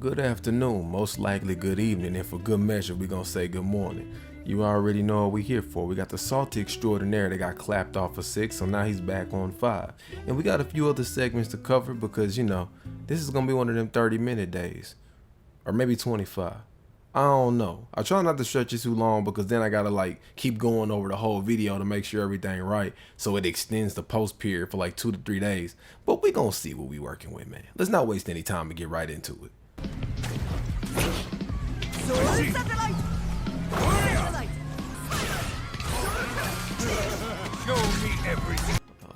Good afternoon, most likely good evening, and for good measure, we gonna say good morning. You already know what we here for. We got the salty extraordinaire that got clapped off for 6, so now he's back on 5. And we got a few other segments to cover because, you know, this is gonna be one of them 30-minute days. Or maybe 25. I don't know. I try not to stretch it too long because then I gotta like keep going over the whole video to make sure everything right, so it extends the post period for like 2 to 3 days. But we gonna see what we working with, man. Let's not waste any time and get right into it.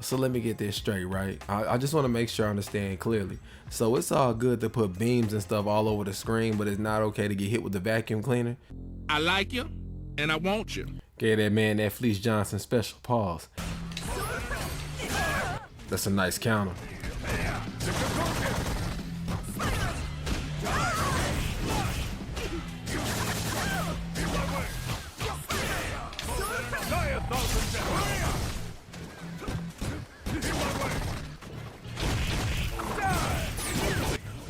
So let me get this straight, right? I just want to make sure I understand clearly. So it's all good to put beams and stuff all over the screen, but it's not okay to get hit with the vacuum cleaner? I like you, and I want you. Gave that man that Fleece Johnson special pause. That's a nice counter.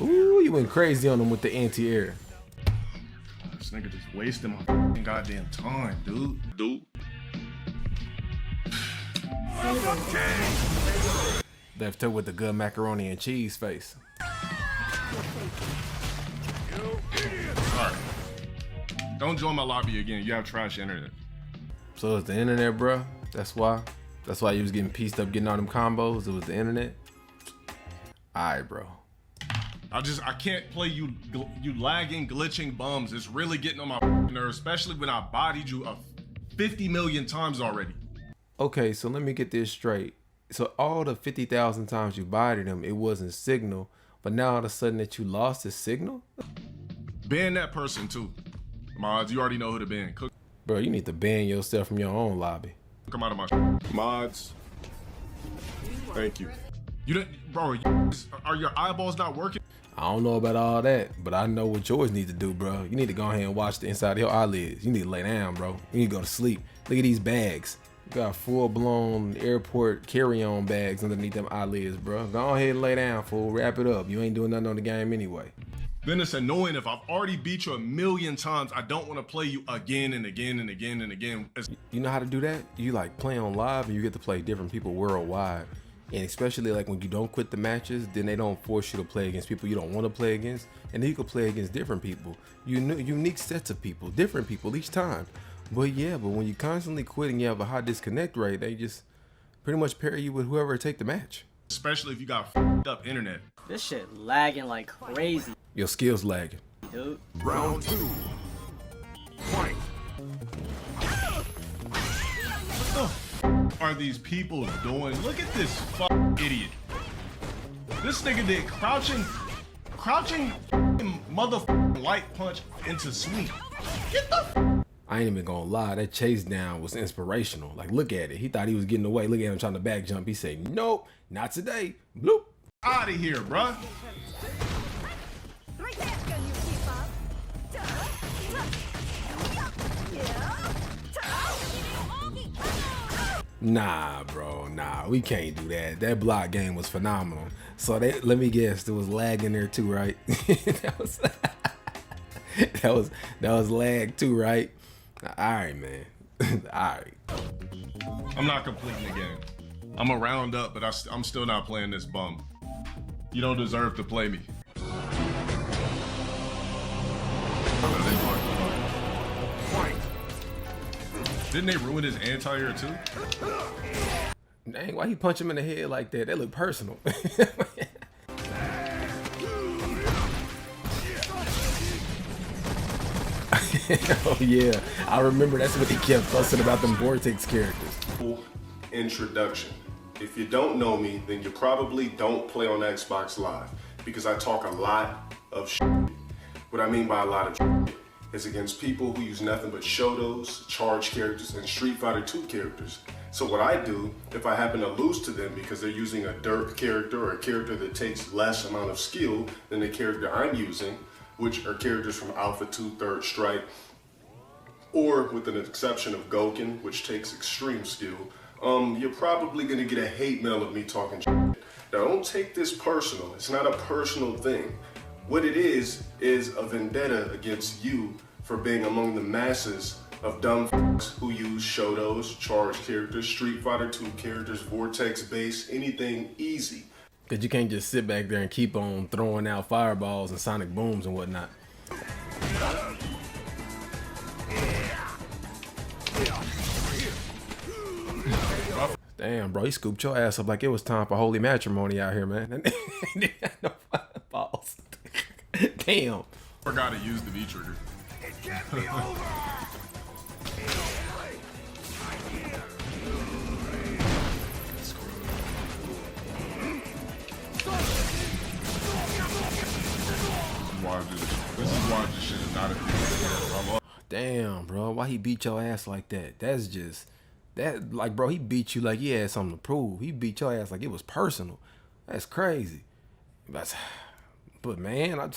Ooh, you went crazy on him with the anti-air. This nigga just wasting my goddamn time, dude. Left her with the good macaroni and cheese face. Alright. Don't join my lobby again. You have trash internet. So it's the internet, bro. That's why you was getting pieced up getting all them combos. It was the internet. Alright, bro. I can't play you lagging, glitching bums. It's really getting on my nerves, especially when I bodied you 50 million times already. Okay, so let me get this straight. So all the 50,000 times you bodied him, it wasn't signal, but now all of a sudden that you lost his signal? Ban that person too. Mods, you already know who to ban. Bro, you need to ban yourself from your own lobby. Come out of my mods. Thank you. You didn't, bro. Are your eyeballs not working? I don't know about all that, but I know what yours need to do, bro. You need to go ahead and watch the inside of your eyelids. You need to lay down, bro. You need to go to sleep. Look at these bags. You got full-blown airport carry-on bags underneath them eyelids, bro. Go ahead and lay down, fool. Wrap it up. You ain't doing nothing on the game anyway. Then it's annoying if I've already beat you 1,000,000 times. I don't want to play you again and again and again and again. You know how to do that? You like play on live and you get to play different people worldwide. And especially like when you don't quit the matches, then they don't force you to play against people you don't want to play against. And then you can play against different people. Unique sets of people, different people each time. But yeah, but when you constantly quit and you have a high disconnect rate, they just pretty much pair you with whoever take the match. Especially if you got f***ed up internet. This shit lagging like crazy. Your skills lagging. Dude. Round 2. Fight. Are these people doing? Look at this idiot. This nigga did crouching motherfucking light punch into sweep. Get the I ain't even gonna lie, that chase down was inspirational. Like, look at it. He thought he was getting away. Look at him trying to back jump. He said, nope, not today. Bloop. out of here, bruh. Nah, bro, nah, we can't do that. That block game was phenomenal. So let me guess, there was lag in there too, right? that was lag too, right? All right, man. All right. I'm not completing the game. I'm a round up, but I'm still not playing this bum. You don't deserve to play me. Didn't they ruin his anti-air too? Dang, why he punch him in the head like that? That look personal. Oh yeah, I remember that's what he kept fussing about them Vortex characters. Introduction. If you don't know me, then you probably don't play on Xbox Live because I talk a lot of shit. What I mean by a lot of shit is against people who use nothing but Shotos, Charge characters, and Street Fighter 2 characters. So what I do, if I happen to lose to them because they're using a derp character or a character that takes less amount of skill than the character I'm using, which are characters from Alpha 2, Third Strike, or with an exception of Goken, which takes extreme skill, you're probably gonna get a hate mail of me talking shit. Now don't take this personal, it's not a personal thing. What it is a vendetta against you for being among the masses of dumb f***s who use Shotos, charged characters, Street Fighter 2 characters, Vortex base, anything easy. Cause you can't just sit back there and keep on throwing out fireballs and sonic booms and whatnot. Damn, bro, he scooped your ass up like it was time for holy matrimony out here, man. Didn't have no fireballs. Damn. Forgot to use the V trigger. It can't be over. This is why this shit is not a thing. Damn, bro, why he beat your ass like that? That's just that, like, bro, he beat you like he had something to prove. He beat your ass like it was personal. That's crazy. But man, all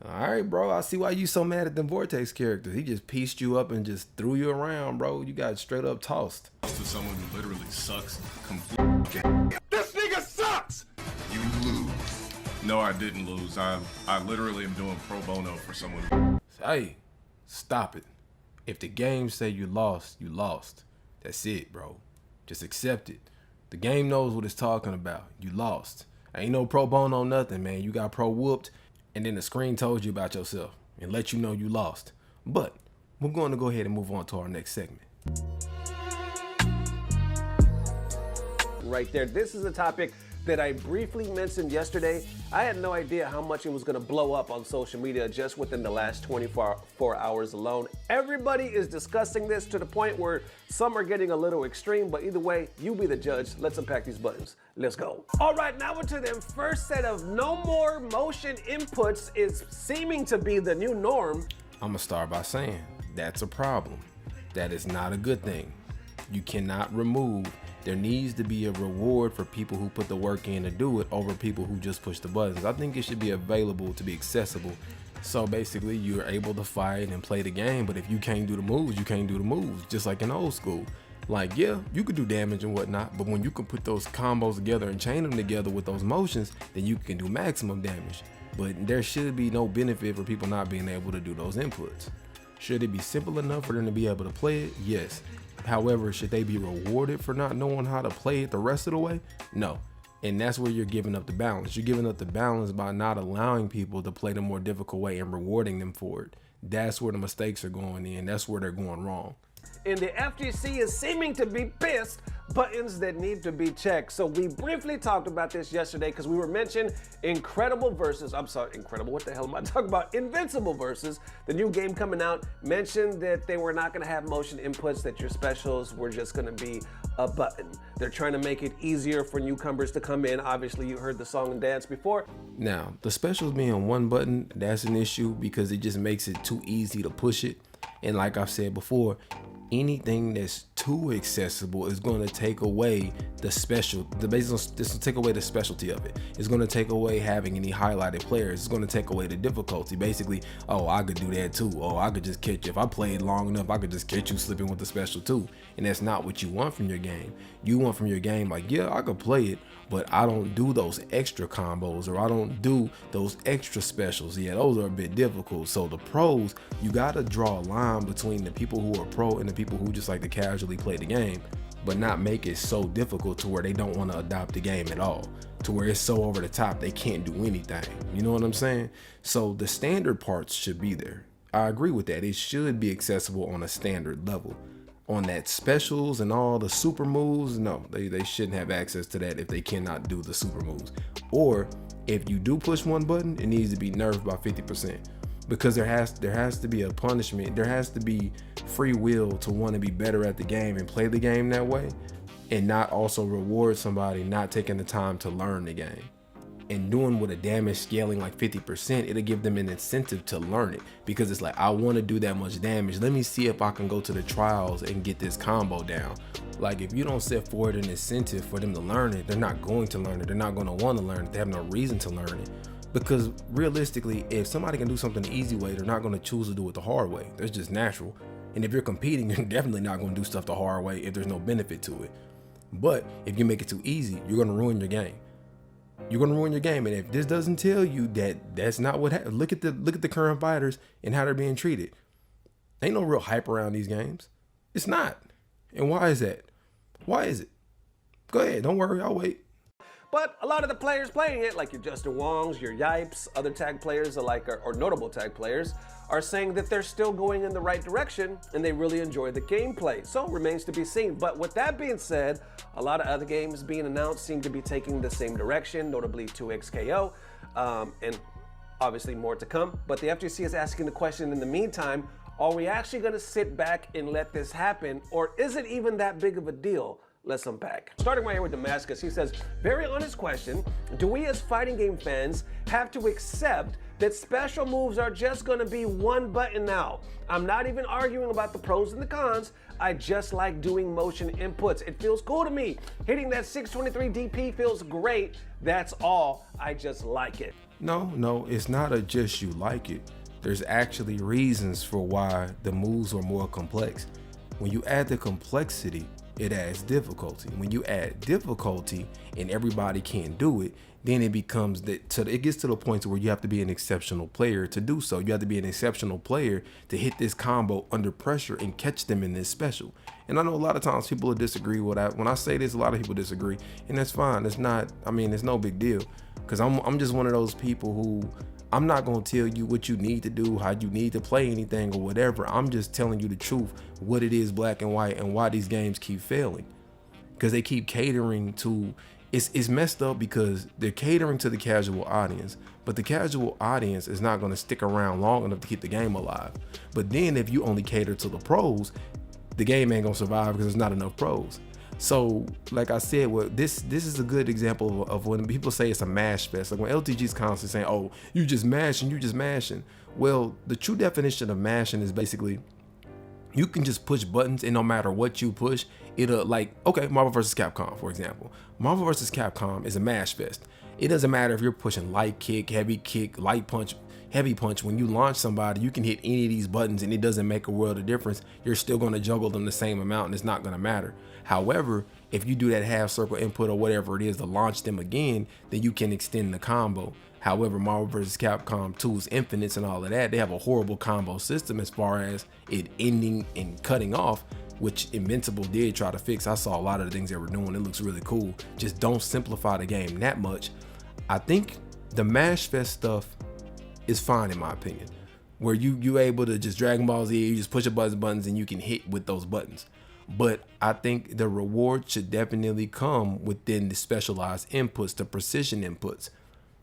right, bro. I see why you so mad at them Vortex characters. He just pieced you up and just threw you around, bro. You got straight up tossed. To someone who literally sucks completely. This nigga sucks. You lose. No, I didn't lose. I literally am doing pro bono for someone. Hey, stop it. If the game say you lost, you lost. That's it, bro. Just accept it. The game knows what it's talking about. You lost. Ain't no pro bono nothing, man. You got pro whooped, and then the screen told you about yourself and let you know you lost. But we're going to go ahead and move on to our next segment. Right there. This is a topic that I briefly mentioned yesterday. I had no idea how much it was going to blow up on social media just within the last 24 hours alone. Everybody is discussing this to the point where some are getting a little extreme, but either way, you be the judge. Let's unpack these buttons. Let's go. All right, now into them first set of no more motion inputs is seeming to be the new norm. I'm going to start by saying that's a problem. That is not a good thing. You cannot remove. There needs to be a reward for people who put the work in to do it over people who just push the buttons. I think it should be available to be accessible. So basically, you're able to fight and play the game, but if you can't do the moves, you can't do the moves, just like in old school. Like, yeah, you could do damage and whatnot, but when you can put those combos together and chain them together with those motions, then you can do maximum damage. But there should be no benefit for people not being able to do those inputs. Should it be simple enough for them to be able to play it? Yes. However, should they be rewarded for not knowing how to play it the rest of the way? No. And that's where you're giving up the balance. You're giving up the balance by not allowing people to play the more difficult way and rewarding them for it. That's where the mistakes are going in. That's where they're going wrong. And the FGC is seeming to be pissed, buttons that need to be checked. So we briefly talked about this yesterday because we were mentioning Incredible Versus. I'm sorry, Incredible, what the hell am I talking about? Invincible Versus, the new game coming out, mentioned that they were not going to have motion inputs, that your specials were just going to be a button. They're trying to make it easier for newcomers to come in. Obviously, you heard the song and dance before. Now, the specials being one button, that's an issue because it just makes it too easy to push it. And like I've said before, anything that's too accessible is going to take away the special. This will take away the specialty of it. It's going to take away having any highlighted players. It's going to take away the difficulty. Basically, oh, I could do that too. Oh, I could just catch you. If I played long enough, I could just catch you slipping with the special too. And that's not what you want from your game. You want from your game, like, yeah, I could play it, but I don't do those extra combos, or I don't do those extra specials. Yeah, those are a bit difficult. So the pros, you got to draw a line between the people who are pro and the people who just like to casually play the game, but not make it so difficult to where they don't want to adopt the game at all, to where it's so over the top they can't do anything. You know what I'm saying? So the standard parts should be there. I agree with that. It should be accessible on a standard level. On that specials and all the super moves, no, they shouldn't have access to that if they cannot do the super moves. Or if you do push one button, it needs to be nerfed by 50%. Because there has to be a punishment. There has to be free will to want to be better at the game and play the game that way, and not also reward somebody not taking the time to learn the game. And doing with a damage scaling like 50%, it'll give them an incentive to learn it, because it's like, I want to do that much damage. Let me see if I can go to the trials and get this combo down. Like, if you don't set forward an incentive for them to learn it, they're not going to learn it. They're not going to want to learn it. They have no reason to learn it. Because realistically, if somebody can do something the easy way, they're not going to choose to do it the hard way. That's just natural. And if you're competing, you're definitely not going to do stuff the hard way if there's no benefit to it. But if you make it too easy, you're going to ruin your game. you're gonna ruin your game. And if this doesn't tell you that that's not what happened, look at the current fighters and how they're being treated. Ain't no real hype around these games. It's not. And why is that? Why is it? Go ahead, don't worry, I'll wait. But a lot of the players playing it, like your Justin Wongs, your Yipes, other tag players or notable tag players, are saying that they're still going in the right direction and they really enjoy the gameplay. So remains to be seen. But with that being said, a lot of other games being announced seem to be taking the same direction, notably 2XKO, and obviously more to come. But the FGC is asking the question in the meantime, are we actually going to sit back and let this happen, or is it even that big of a deal? Let's unpack. Starting right here with Damascus, he says, very honest question. Do we as fighting game fans have to accept that special moves are just gonna be one button now? I'm not even arguing about the pros and the cons. I just like doing motion inputs. It feels cool to me. Hitting that 623 DP feels great. That's all. I just like it. No, it's not a just you like it. There's actually reasons for why the moves are more complex. When you add the complexity, it adds difficulty. When you add difficulty and everybody can't do it, then it becomes it gets to the point where you have to be an exceptional player to do so. You have to be an exceptional player to hit this combo under pressure and catch them in this special. And I know a lot of times people will disagree with that. When I say this, a lot of people disagree, and that's fine. It's not, I mean, it's no big deal, because I'm just one of those people who, I'm not gonna tell you what you need to do, how you need to play anything or whatever. I'm just telling you the truth, what it is, black and white, and why these games keep failing. Because they keep catering to, it's messed up because they're catering to the casual audience, but the casual audience is not gonna stick around long enough to keep the game alive. But then if you only cater to the pros, the game ain't gonna survive because there's not enough pros. So, like I said, well, this is a good example of when people say it's a mash fest. Like when LTG's constantly saying, "Oh, you just mashing." Well, the true definition of mashing is basically you can just push buttons, and no matter what you push, it'll, like, okay, Marvel vs. Capcom, for example. Marvel vs. Capcom is a mash fest. It doesn't matter if you're pushing light kick, light punch, heavy punch. When you launch somebody, you can hit any of these buttons and it doesn't make a world of difference. You're still going to juggle them the same amount and it's not going to matter. However, if you do that half circle input or whatever it is to launch them again, then you can extend the combo. However, Marvel vs. Capcom 2's Infinites and all of that, they have a horrible combo system as far as it ending and cutting off, which Invincible did try to fix. I saw a lot of the things they were doing. It looks really cool. Just don't simplify the game that much. I think the Mash Fest stuff is fine in my opinion, where you able to just Dragon Ball Z, you just push a buttons and you can hit with those buttons. But I think the reward should definitely come within the specialized inputs, the precision inputs.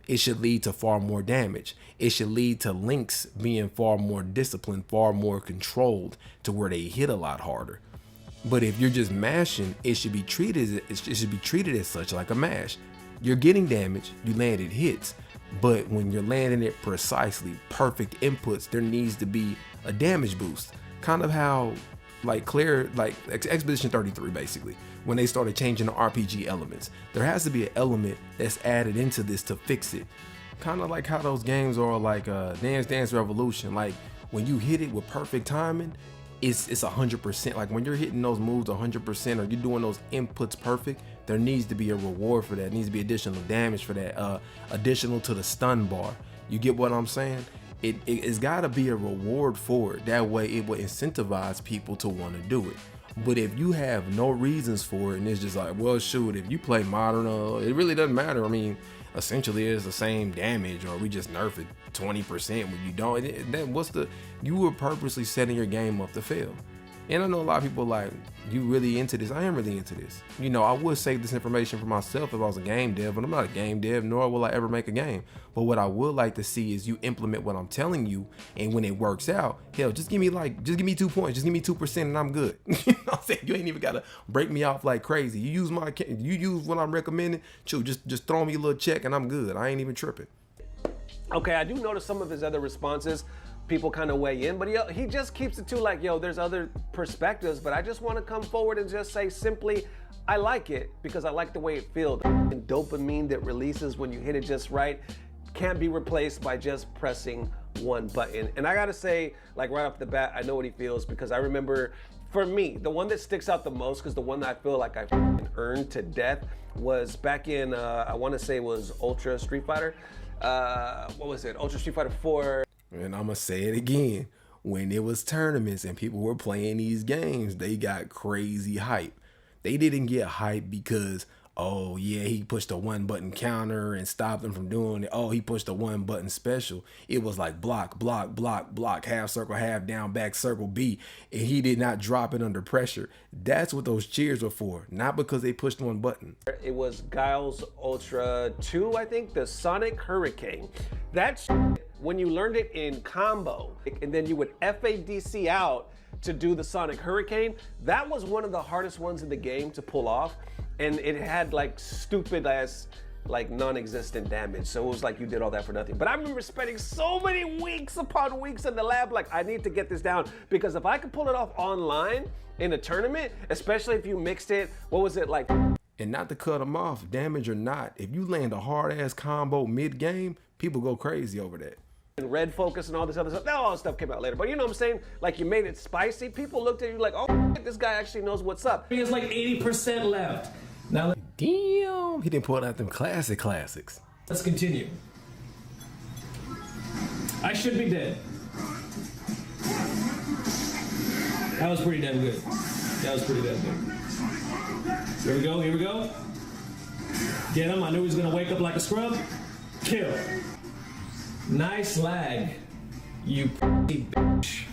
It should lead to far more damage. It should lead to links being far more disciplined, far more controlled, to where they hit a lot harder. But if you're just mashing, it should be treated as such, like a mash. You're getting damage, you landed hits, but when you're landing it precisely, perfect inputs, there needs to be a damage boost. Kind of how like Expedition 33 basically, when they started changing the RPG elements. There has to be an element that's added into this to fix it. Kind of like how those games are like Dance Dance Revolution. Like when you hit it with perfect timing, it's 100%. Like when you're hitting those moves 100%, or you're doing those inputs perfect, there needs to be a reward for that. There needs to be additional damage for that, additional to the stun bar. You get what I'm saying? It's got to be a reward for it. That way it will incentivize people to want to do it. But if you have no reasons for it, and it's just like, well, shoot, if you play modern, it really doesn't matter. I mean, essentially it's the same damage, or we just nerf it 20% when you don't. You were purposely setting your game up to fail. And I know a lot of people are like, you really into this? I am really into this. You know, I would save this information for myself if I was a game dev, but I'm not a game dev, nor will I ever make a game. But what I would like to see is you implement what I'm telling you, and when it works out, hell, just give me 2 points, just give me 2% and I'm good. You know what I'm saying? You ain't even gotta break me off like crazy. You use what I'm recommending, just throw me a little check and I'm good. I ain't even tripping. Okay, I do notice some of his other responses, people kind of weigh in, but he just keeps it to like, yo, there's other perspectives, but I just want to come forward and just say simply, I like it because I like the way it feels. And dopamine that releases when you hit it just right can't be replaced by just pressing one button. And I gotta say, like right off the bat, I know what he feels, because I remember, for me, the one that sticks out the most, because the one that I feel like I earned to death, was back in, I want to say it was Ultra Street Fighter. What was it? Ultra Street Fighter 4. And I'm going to say it again. When it was tournaments and people were playing these games, they got crazy hype. They didn't get hype because, oh yeah, he pushed a 1-button counter and stopped them from doing it. Oh, he pushed a 1-button special. It was like block, block, block, block, half circle, half down, back circle, B. And he did not drop it under pressure. That's what those cheers were for, not because they pushed 1 button. It was Guile's Ultra 2, I think, the Sonic Hurricane. That's when you learned it in combo, and then you would FADC out to do the Sonic Hurricane. That was one of the hardest ones in the game to pull off, and it had like stupid ass, like non-existent damage. So it was like you did all that for nothing. But I remember spending so many weeks upon weeks in the lab, like I need to get this down, because if I could pull it off online in a tournament, especially if you mixed it, what was it like? And not to cut them off, damage or not, if you land a hard ass combo mid-game, people go crazy over that. And Red Focus and all this other stuff. That all stuff came out later. But you know what I'm saying? Like you made it spicy. People looked at you like, oh, this guy actually knows what's up. He has like 80% left. Now Damn, he didn't pull out them classics. let's continue. I should be dead. That was pretty damn good. Here we go, here we go. Get him, I knew he was gonna wake up like a scrub. Kill. Nice lag, you bitch.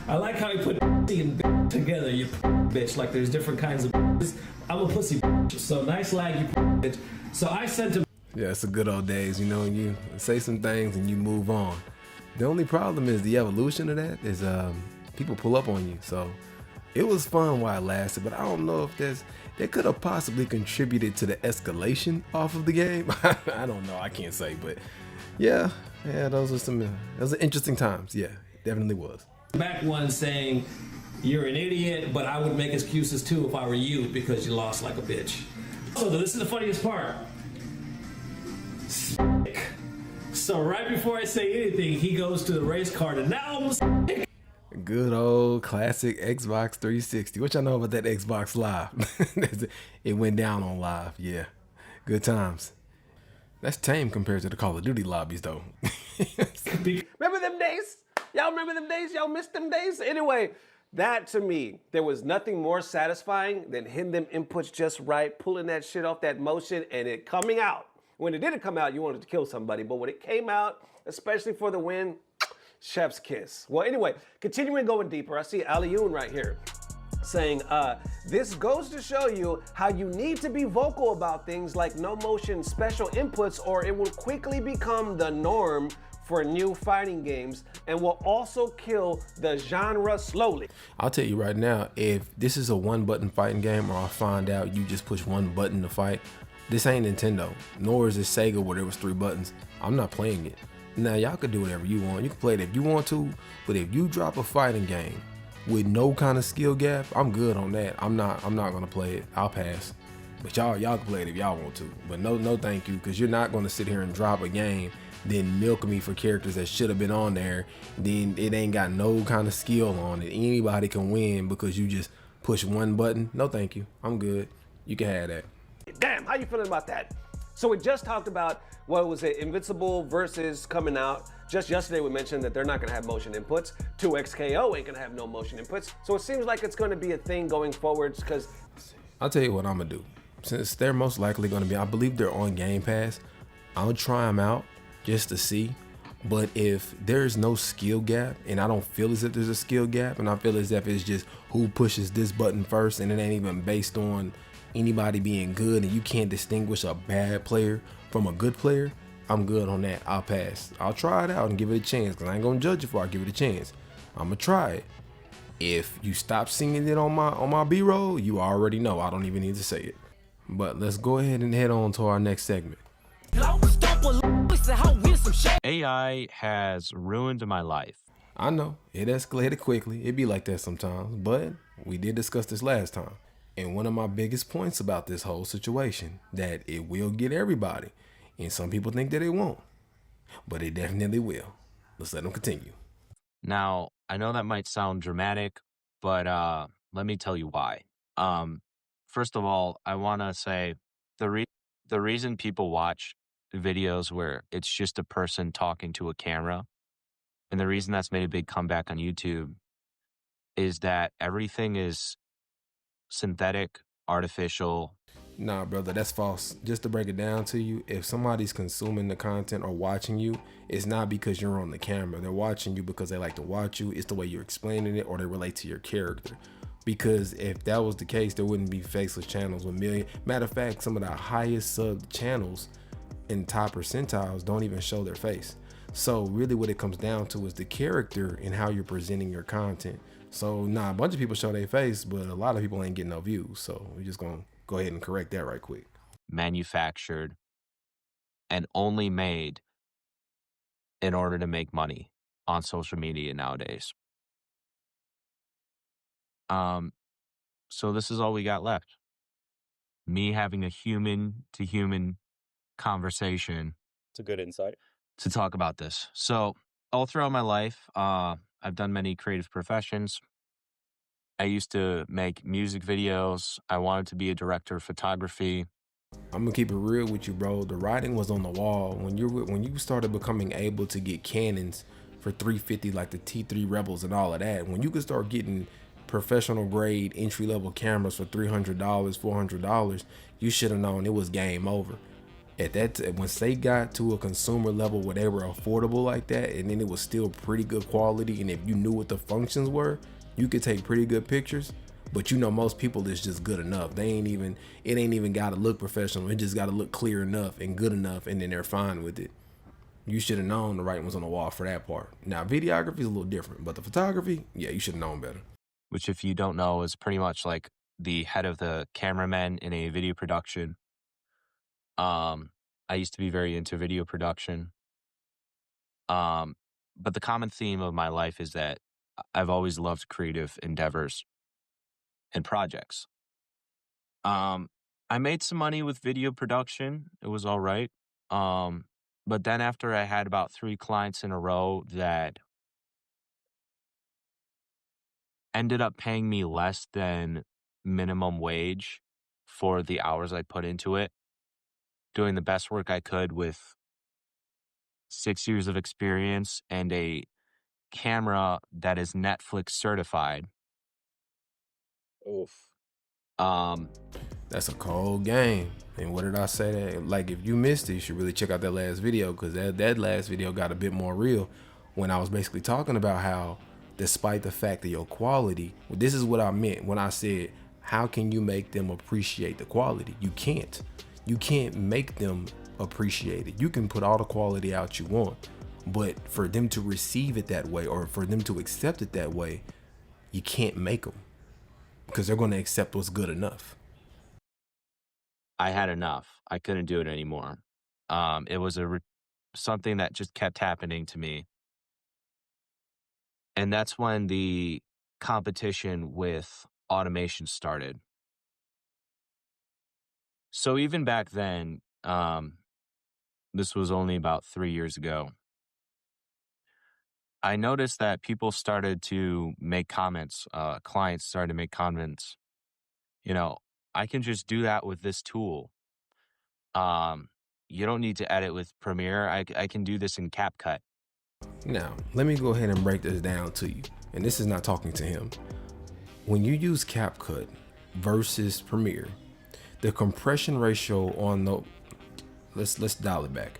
I like how he put and bitch together, you bitch, like there's different kinds of bitches. I'm a pussy bitch, so nice lag, you bitch. So I sent him. Yeah, it's the good old days, you know, you say some things and you move on. The only problem is the evolution of that is people pull up on you. So it was fun while it lasted, but I don't know if that could have possibly contributed to the escalation off of the game. I don't know, I can't say, but yeah, those were interesting times. Yeah, definitely was. Back one saying, you're an idiot, but I would make excuses too if I were you because you lost like a bitch. So this is the funniest part. So right before I say anything, he goes to the race card and now I'm Good old classic Xbox 360. What y'all know about that Xbox Live? It went down on live, yeah. Good times. That's tame compared to the Call of Duty lobbies though. Remember them days? Y'all remember them days? Y'all missed them days? Anyway, that to me, there was nothing more satisfying than hitting them inputs just right, pulling that shit off that motion and it coming out. When it didn't come out, you wanted to kill somebody, but when it came out, especially for the win, chef's kiss. Well, anyway, continuing going deeper, I see Alioune right here saying, this goes to show you how you need to be vocal about things like no motion special inputs or it will quickly become the norm for new fighting games and will also kill the genre slowly. I'll tell you right now, if this is a 1-button fighting game or I find out you just push 1 button to fight, this ain't Nintendo, nor is it Sega where there was 3 buttons. I'm not playing it. Now y'all can do whatever you want. You can play it if you want to, but if you drop a fighting game with no kind of skill gap, I'm good on that. I'm not gonna play it. I'll pass. But y'all can play it if y'all want to. But no thank you, because you're not gonna sit here and drop a game, then milk me for characters that should have been on there. Then it ain't got no kind of skill on it. Anybody can win because you just push 1 button. No thank you. I'm good. You can have that. Damn, how you feeling about that? So we just talked about, what was it, Invincible versus coming out. Just yesterday we mentioned that they're not gonna have motion inputs. 2XKO ain't gonna have no motion inputs. So it seems like it's gonna be a thing going forwards because... I'll tell you what I'm gonna do. Since they're most likely gonna be, I believe they're on Game Pass, I'll try them out just to see. But if there's no skill gap and I don't feel as if there's a skill gap and I feel as if it's just who pushes this button first and it ain't even based on anybody being good and you can't distinguish a bad player from a good player, I'm good on that. I'll pass. I'll try it out and give it a chance because I ain't gonna judge it before I give it a chance. I'm gonna try it. If you stop seeing it on my B-roll, you already know. I don't even need to say it. But let's go ahead and head on to our next segment. AI has ruined my life. I know, it escalated quickly. It be like that sometimes, but we did discuss this last time. And one of my biggest points about this whole situation, that it will get everybody. And some people think that it won't, but it definitely will. Let's let them continue. Now, I know that might sound dramatic, but let me tell you why. first of all, I want to say the reason people watch videos where it's just a person talking to a camera, and the reason that's made a big comeback on YouTube is that everything is synthetic, artificial. Nah, brother, that's false. Just to break it down to you, if somebody's consuming the content or watching you, it's not because you're on the camera. They're watching you because they like to watch you. It's the way you're explaining it, or they relate to your character. Because if that was the case, there wouldn't be faceless channels with million. Matter of fact, some of the highest sub channels in top percentiles don't even show their face. So really what it comes down to is the character and how you're presenting your content. So a bunch of people show their face, but a lot of people ain't getting no views. So we're just gonna go ahead and correct that right quick. Manufactured and only made in order to make money on social media nowadays. So this is all we got left. Me having a human to human conversation. It's a good insight. To talk about this. So all throughout my life, I've done many creative professions. I used to make music videos. I wanted to be a director of photography. I'm gonna keep it real with you, bro. The writing was on the wall when you started becoming able to get Canons for $350, like the T3 Rebels and all of that. When you could start getting professional grade entry level cameras for $300, $400, you should have known it was game over. At that, once they got to a consumer level where they were affordable like that, and then it was still pretty good quality, and if you knew what the functions were, you could take pretty good pictures. But most people is just good enough. It ain't even gotta look professional. It just gotta look clear enough and good enough, and then they're fine with it. You should have known the writing was on the wall for that part. Now videography is a little different, but the photography, yeah, you should have known better. Which, if you don't know, is pretty much like the head of the cameraman in a video production. I used to be very into video production. But the common theme of my life is that I've always loved creative endeavors and projects. I made some money with video production. It was all right. But then after I had about 3 clients in a row that ended up paying me less than minimum wage for the hours I put into it, doing the best work I could with 6 years of experience and a camera that is Netflix certified. Oof. That's a cold game. And what did I say? That like, if you missed it, you should really check out that last video, because that last video got a bit more real when I was basically talking about how, despite the fact that your quality, this is what I meant when I said, how can you make them appreciate the quality? You can't. You can't make them appreciate it. You can put all the quality out you want, but for them to receive it that way, or for them to accept it that way, you can't make them, because they're going to accept what's good enough. I had enough. I couldn't do it anymore. It was something that just kept happening to me. And that's when the competition with automation started. So even back then, this was only about 3 years ago, I noticed that people started to make comments. Clients started to make comments. I can just do that with this tool. You don't need to edit with Premiere. I can do this in CapCut. Now, let me go ahead and break this down to you. And this is not talking to him. When you use CapCut versus Premiere, the compression ratio on the, let's dial it back.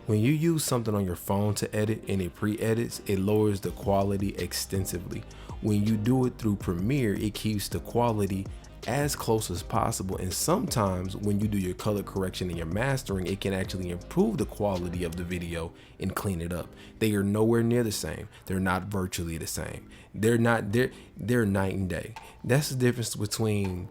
When you use something on your phone to edit and it pre-edits, it lowers the quality extensively. When you do it through Premiere, it keeps the quality as close as possible, and sometimes when you do your color correction and your mastering, it can actually improve the quality of the video and clean it up. They are nowhere near the same. They're not virtually the same. They're night and day. That's the difference between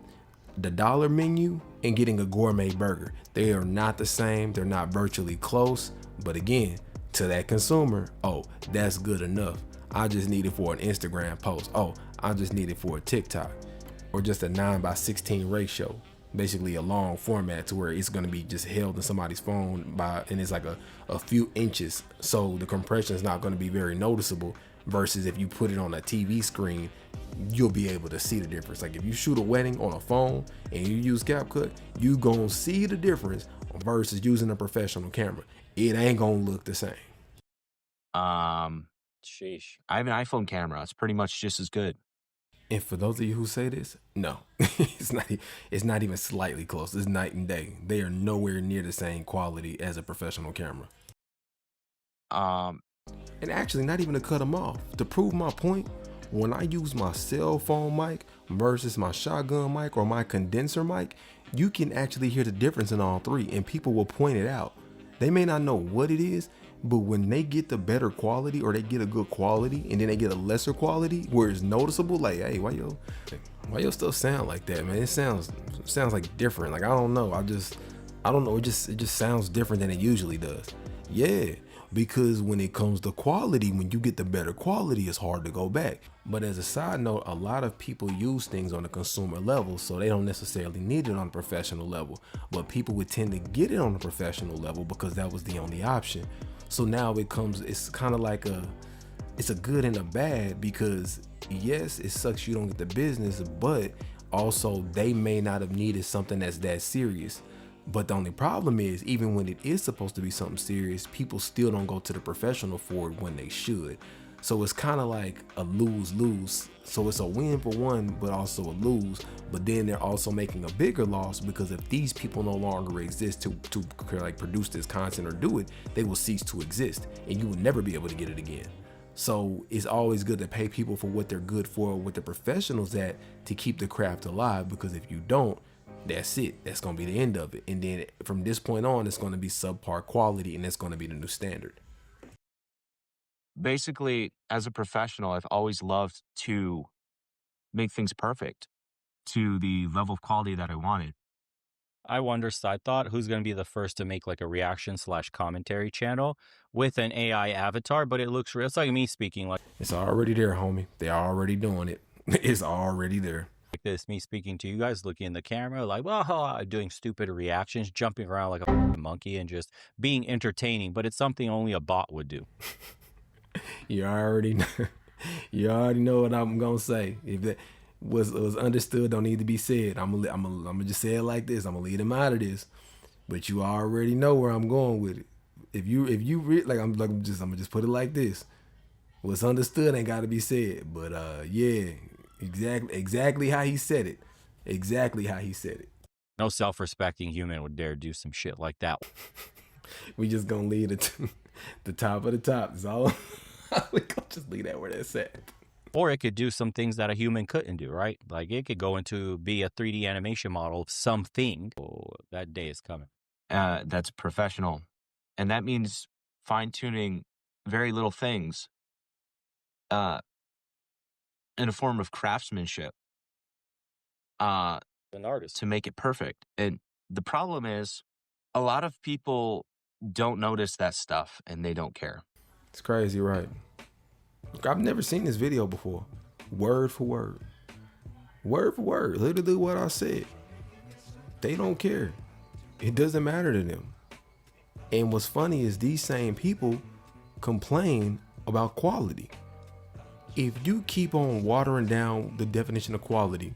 the dollar menu and getting a gourmet burger. They are not the same. They're not virtually close, but again, to that consumer, oh, that's good enough. I just need it for an Instagram post. Oh, I just need it for a TikTok. Or just a 9:16 ratio, basically a long format to where it's going to be just held in somebody's phone and it's like a few inches, so the compression is not going to be very noticeable, versus if you put it on a TV screen you'll be able to see the difference. Like if you shoot a wedding on a phone and you use CapCut, you gonna see the difference versus using a professional camera. It ain't gonna look the same. Sheesh. I have an iPhone camera. It's pretty much just as good. And for those of you who say this, no, it's not even slightly close. It's night and day. They are nowhere near the same quality as a professional camera. And actually, not even to cut them off, to prove my point, when I use my cell phone mic versus my shotgun mic or my condenser mic, you can actually hear the difference in all three, and people will point it out. They may not know what it is, but when they get the better quality or they get a good quality and then they get a lesser quality where it's noticeable, like, hey, why yo still sound like that, man? It sounds like different. Like, I don't know. I don't know. It just sounds different than it usually does. Yeah, because when it comes to quality, when you get the better quality, it's hard to go back. But as a side note, a lot of people use things on a consumer level, so they don't necessarily need it on a professional level. But people would tend to get it on a professional level because that was the only option. So now it's kind of like it's a good and a bad, because yes, it sucks you don't get the business, but also they may not have needed something that's that serious. But the only problem is, even when it is supposed to be something serious, people still don't go to the professional for it when they should. So it's kind of like a lose-lose. So it's a win for one, but also a lose. But then they're also making a bigger loss, because if these people no longer exist to like produce this content or do it, they will cease to exist, and you will never be able to get it again. So it's always good to pay people for what they're good for, what the professionals at, to keep the craft alive, because if you don't, that's it. That's going to be the end of it. And then from this point on, it's going to be subpar quality, and that's going to be the new standard. Basically, as a professional, I've always loved to make things perfect to the level of quality that I wanted. I wonder, side thought, who's going to be the first to make like a reaction / commentary channel with an AI avatar, but it looks real. It's like me speaking like It's already there, homie. They're already doing it. It's already there. this, me speaking to you guys, looking in the camera, like, well, doing stupid reactions, jumping around like a monkey and just being entertaining, but it's something only a bot would do. You already know what I'm gonna say. If that was understood, don't need to be said. I'm gonna just say it like this. I'm gonna lead him out of this, but you already know where I'm going with it. If you I'm gonna just put it like this. What's understood ain't gotta be said. But yeah, exactly how he said it. Exactly how he said it. No self-respecting human would dare do some shit like that. We just gonna leave it to the top of the top. That's all. We gonna just leave that where that's at. Or it could do some things that a human couldn't do, right? Like it could go into be a 3D animation model of something. Oh, that day is coming. That's professional. And that means fine-tuning very little things in a form of craftsmanship An artist. to make it perfect. And the problem is, a lot of people don't notice that stuff and they don't care. It's crazy, right? Look, I've never seen this video before. Word for word. Word for word. Literally what I said. They don't care. It doesn't matter to them. And what's funny is these same people complain about quality. If you keep on watering down the definition of quality,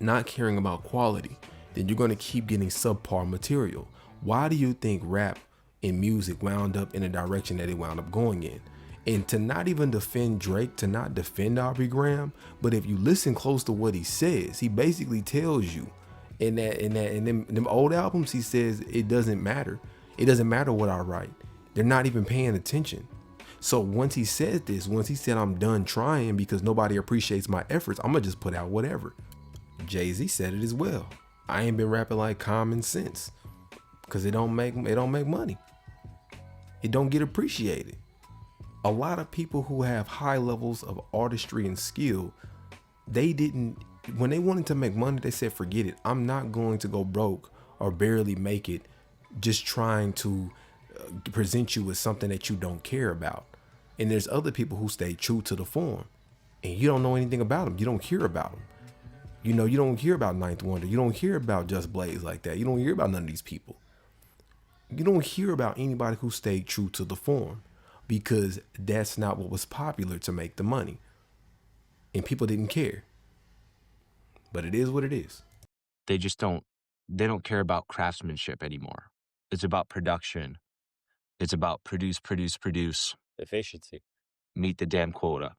not caring about quality, then you're going to keep getting subpar material. Why do you think rap and music wound up in the direction that it wound up going in? And to not even defend Drake, to not defend Aubrey Graham, but if you listen close to what he says, he basically tells you in them old albums, he says it doesn't matter. It doesn't matter what I write. They're not even paying attention. So once he said this, once he said I'm done trying because nobody appreciates my efforts, I'm gonna just put out whatever. Jay-Z said it as well. I ain't been rapping like common sense because it don't make money. It don't get appreciated. A lot of people who have high levels of artistry and skill, when they wanted to make money, they said, forget it. I'm not going to go broke or barely make it just trying to present you with something that you don't care about. And there's other people who stay true to the form and you don't know anything about them. You don't hear about them. You know, you don't hear about Ninth Wonder. You don't hear about Just Blaze like that. You don't hear about none of these people. You don't hear about anybody who stayed true to the form because that's not what was popular to make the money. and people didn't care. But it is what it is. They just don't care about craftsmanship anymore. It's about production. It's about produce. Efficiency. Meet the damn quota.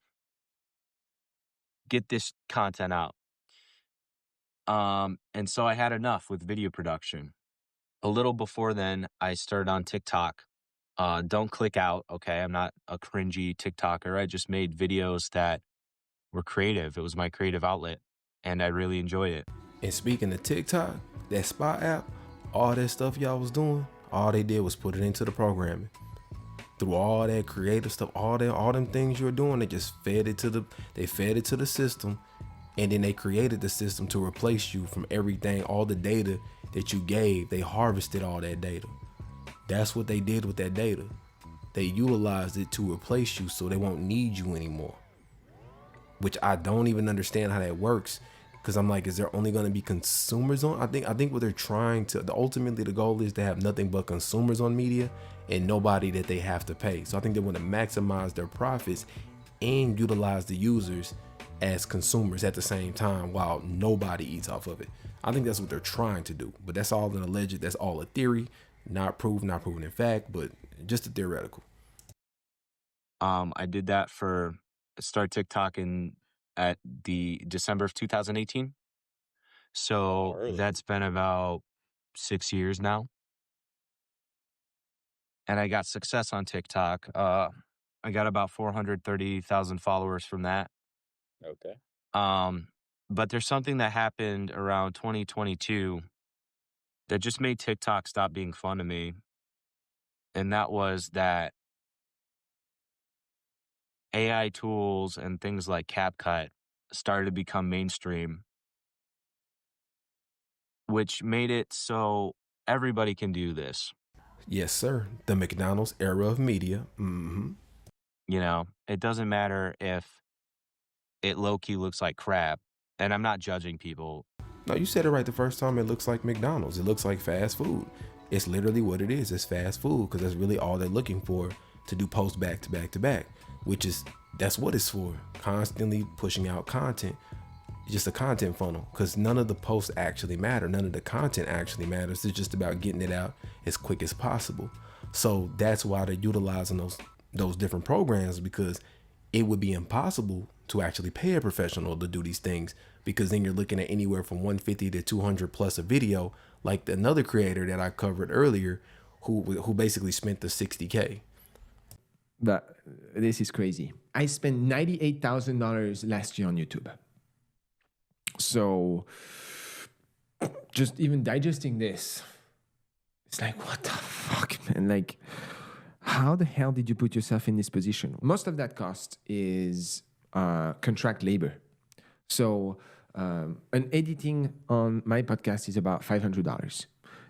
Get this content out. And so I had enough with video production. A little before then, I started on TikTok. Don't click out, okay? I'm not a cringy TikToker. I just made videos that were creative. It was my creative outlet, and I really enjoyed it. And speaking of TikTok, that Spot app, all that stuff y'all was doing, all they did was put it into the programming. Through all that creative stuff, all them things you're doing, they just fed it to the system, and then they created the system to replace you from everything, all the data that you gave. They harvested all that data. That's what they did with that data. They utilized it to replace you so they won't need you anymore. Which I don't even understand how that works. Because I'm like, is there only going to be consumers on? I think what they're trying to, ultimately the goal is to have nothing but consumers on media and nobody that they have to pay. So I think they want to maximize their profits and utilize the users as consumers at the same time while nobody eats off of it. I think that's what they're trying to do. But that's all an alleged, that's all a theory, not proven in fact, but just a theoretical. I did that start TikTok at the December of 2018. So that's been about 6 years now. And I got success on TikTok. I got about 430,000 followers from that. Okay. But there's something that happened around 2022 that just made TikTok stop being fun to me. And that was that AI tools and things like CapCut started to become mainstream, which made it so everybody can do this. Yes, sir. The McDonald's era of media. You know, it doesn't matter if it low-key looks like crap. And I'm not judging people. No, you said it right the first time. It looks like McDonald's. It looks like fast food. It's literally what it is. It's fast food because that's really all they're looking for, to do posts back to back to back, that's what it's for. Constantly pushing out content. Just a content funnel, because none of the posts actually matter. None of the content actually matters. It's just about getting it out as quick as possible. So that's why they're utilizing those different programs, because it would be impossible to actually pay a professional to do these things, because then you're looking at anywhere from 150 to 200 plus a video, like another creator that I covered earlier who basically spent the 60K. But this is crazy. I spent $98,000 last year on YouTube. So just even digesting this, it's like, what the fuck, man? Like, how the hell did you put yourself in this position? Most of that cost is contract labor. So an editing on my podcast is about $500.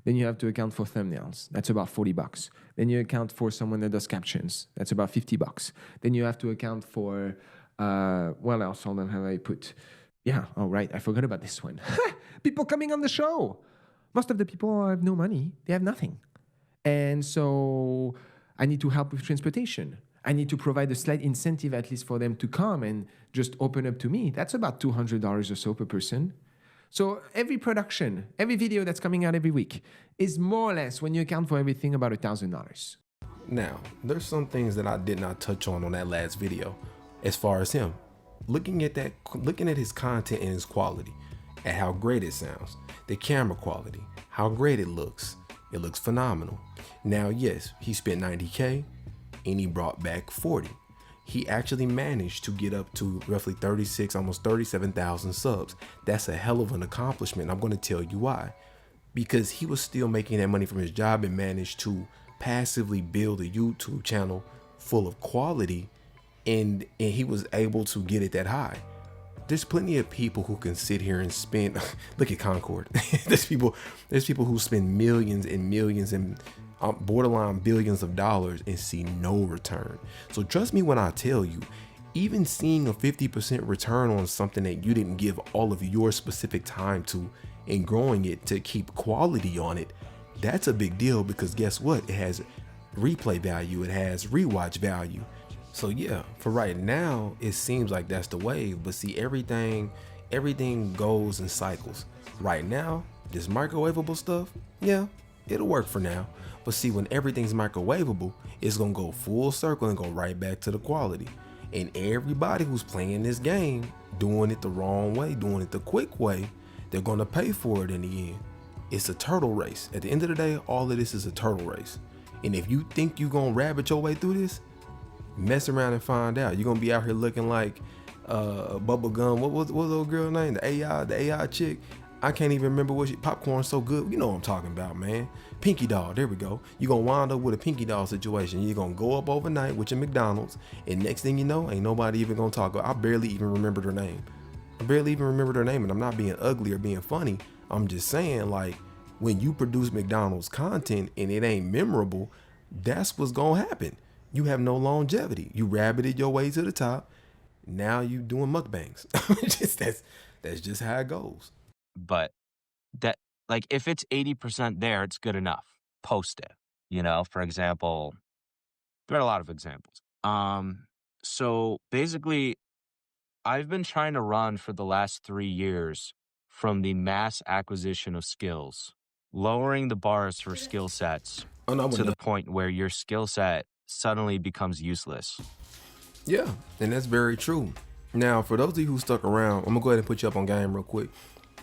Then you have to account for thumbnails. That's about $40. Then you account for someone that does captions. That's about $50. Then you have to account for, what else? Hold on, how do I put? Yeah, oh, right. I forgot about this one. People coming on the show. Most of the people have no money. They have nothing. And so I need to help with transportation. I need to provide a slight incentive at least for them to come and just open up to me. That's about $200 or so per person. So every production, every video that's coming out every week is more or less, when you account for everything, about $1,000. Now, there's some things that I did not touch on that last video as far as him. Looking at his content and his quality, at how great it sounds, the camera quality, how great it looks phenomenal. Now, yes, he spent 90K and he brought back 40. He actually managed to get up to roughly 36, almost 37,000 subs. That's a hell of an accomplishment. I'm going to tell you why. Because he was still making that money from his job and managed to passively build a YouTube channel full of quality, and he was able to get it that high. There's plenty of people who can sit here and spend, look at Concord. there's people who spend millions and millions and borderline billions of dollars and see no return. So trust me when I tell you, even seeing a 50% return on something that you didn't give all of your specific time to and growing it to keep quality on it, that's a big deal, because guess what? It has replay value. It has rewatch value. So yeah, for right now, it seems like that's the wave. But see, everything goes in cycles. Right now, this microwavable stuff, yeah, it'll work for now. But see, when everything's microwavable, it's gonna go full circle and go right back to the quality. And everybody who's playing this game, doing it the wrong way, doing it the quick way, they're gonna pay for it in the end. It's a turtle race. At the end of the day, all of this is a turtle race. And if you think you're gonna rabbit your way through this, mess around and find out. You're gonna be out here looking like bubblegum. What was the old girl name? The AI chick. I can't even remember what Popcorn's so good. You know what I'm talking about, man. Pinky doll, there we go. You're gonna wind up with a pinky doll situation. You're gonna go up overnight with your McDonald's, and next thing you know, ain't nobody even gonna talk. I barely even remembered her name. And I'm not being ugly or being funny. I'm just saying, like, when you produce McDonald's content and it ain't memorable, that's what's gonna happen. You have no longevity. You rabbited your way to the top. Now you doing mukbangs. That's just how it goes. But that, like, if it's 80% there, it's good enough. Post it. You know, for example, there are a lot of examples. So basically, I've been trying to run for the last 3 years from the mass acquisition of skills, lowering the bars for skill sets to the point where your skill set suddenly becomes useless. Yeah, and that's very true. Now, for those of you who stuck around, I'm gonna go ahead and put you up on game real quick.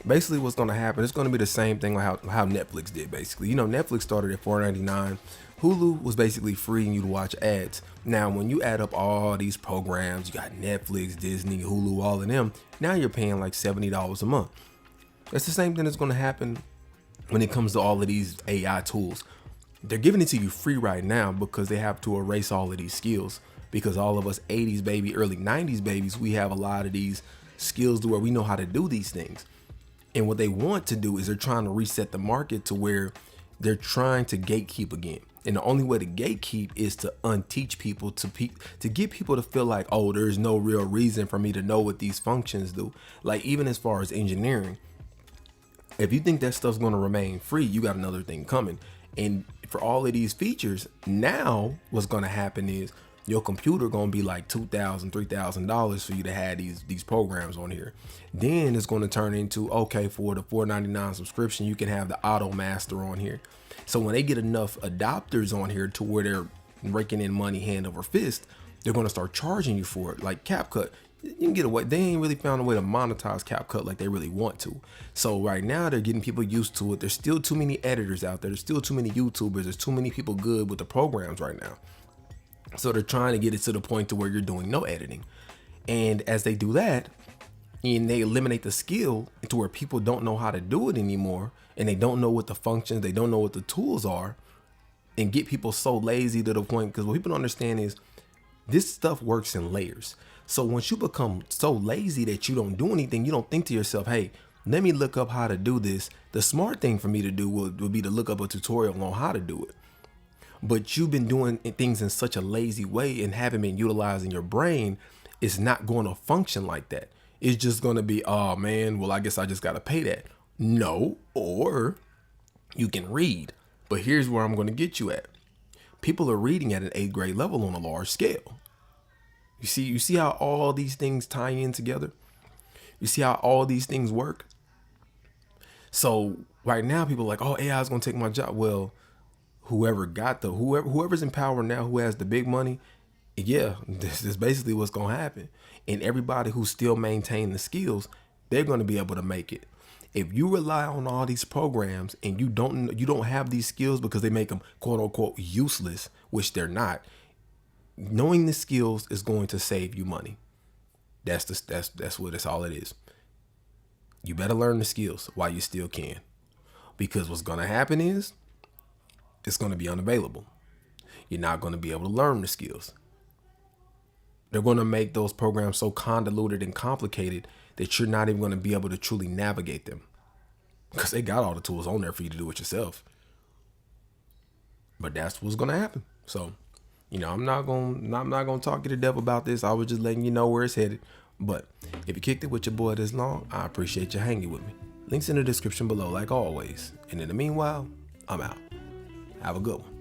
Basically, what's gonna happen, it's gonna be the same thing like how Netflix did, basically. You know, Netflix started at $4.99. Hulu was basically freeing you to watch ads. Now, when you add up all these programs, you got Netflix, Disney, Hulu, all of them, now you're paying like $70 a month. That's the same thing that's gonna happen when it comes to all of these AI tools. They're giving it to you free right now because they have to erase all of these skills. Because all of us 80s baby, early 90s babies, we have a lot of these skills to where we know how to do these things. And what they want to do is they're trying to reset the market to where they're trying to gatekeep again. And the only way to gatekeep is to unteach people, to get people to feel like, oh, there's no real reason for me to know what these functions do. Like, even as far as engineering, if you think that stuff's going to remain free, you got another thing coming. And for all of these features, now what's going to happen is your computer going to be like $2,000, $3,000 for you to have these programs on here. Then it's going to turn into, okay, for the $4.99 subscription, you can have the Auto Master on here. So when they get enough adopters on here to where they're raking in money hand over fist, they're going to start charging you for it. Like CapCut, you can get away. They ain't really found a way to monetize CapCut like they really want to. So right now they're getting people used to it. There's still too many editors out there. There's still too many YouTubers. There's too many people good with the programs right now. So they're trying to get it to the point to where you're doing no editing. And as they do that, and they eliminate the skill to where people don't know how to do it anymore, and they don't know what the functions, they don't know what the tools are, and get people so lazy to the point, because what people don't understand is this stuff works in layers. So once you become so lazy that you don't do anything, you don't think to yourself, hey, let me look up how to do this. The smart thing for me to do would be to look up a tutorial on how to do it. But you've been doing things in such a lazy way and haven't been utilizing your brain, it's not going to function like that. It's just going to be, oh man, well, I guess I just got to pay that. No, or you can read. But here's where I'm going to get you at. People are reading at an 8th grade level on a large scale. You see how all these things tie in together? You see how all these things work? So right now people are like, oh, AI is going to take my job. Well, whoever's in power now, who has the big money, yeah, this is basically what's going to happen. And everybody who still maintain the skills, they're going to be able to make it. If you rely on all these programs and you don't have these skills because they make them quote unquote useless, which they're not, knowing the skills is going to save you money. That's all it is. You better learn the skills while you still can, because what's going to happen is it's going to be unavailable. You're not going to be able to learn the skills. They're going to make those programs so convoluted and complicated that you're not even going to be able to truly navigate them, because they got all the tools on there for you to do it yourself. But that's what's going to happen. So, I'm not going to talk you to death about this. I was just letting you know where it's headed. But if you kicked it with your boy this long, I appreciate you hanging with me. Links in the description below, like always. And in the meanwhile, I'm out. Have a good one.